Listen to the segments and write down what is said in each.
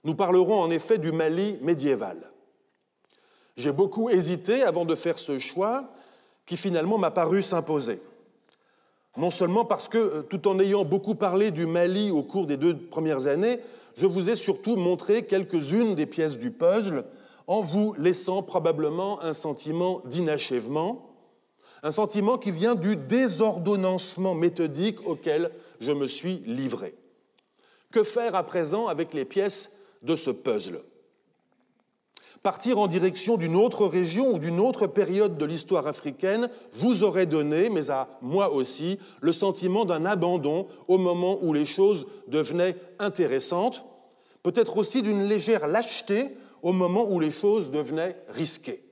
Nous parlerons en effet du Mali médiéval. J'ai beaucoup hésité avant de faire ce choix qui finalement m'a paru s'imposer. Non seulement parce que, tout en ayant beaucoup parlé du Mali au cours des 2 premières années, je vous ai surtout montré quelques-unes des pièces du puzzle en vous laissant probablement un sentiment d'inachèvement, un sentiment qui vient du désordonnancement méthodique auquel je me suis livré. Que faire à présent avec les pièces de ce puzzle ? Partir en direction d'une autre région ou d'une autre période de l'histoire africaine vous aurait donné, mais à moi aussi, le sentiment d'un abandon au moment où les choses devenaient intéressantes, peut-être aussi d'une légère lâcheté au moment où les choses devenaient risquées.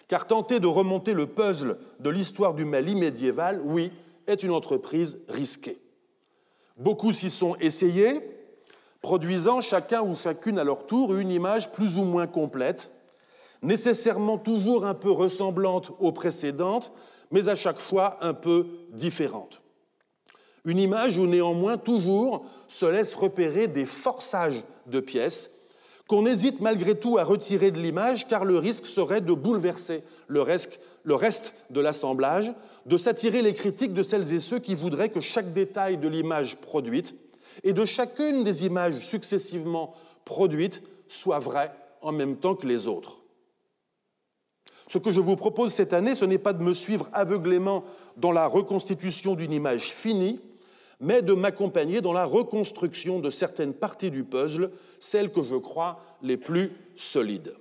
Car tenter de remonter le puzzle de l'histoire du Mali médiéval, oui, est une entreprise risquée. Beaucoup s'y sont essayés, produisant chacun ou chacune à leur tour une image plus ou moins complète, nécessairement toujours un peu ressemblante aux précédentes, mais à chaque fois un peu différente. Une image où néanmoins toujours se laissent repérer des forçages de pièces qu'on hésite malgré tout à retirer de l'image car le risque serait de bouleverser le reste de l'assemblage, de s'attirer les critiques de celles et ceux qui voudraient que chaque détail de l'image produite et de chacune des images successivement produites soit vrai en même temps que les autres. Ce que je vous propose cette année, ce n'est pas de me suivre aveuglément dans la reconstitution d'une image finie, mais de m'accompagner dans la reconstruction de certaines parties du puzzle, celles que je crois les plus solides.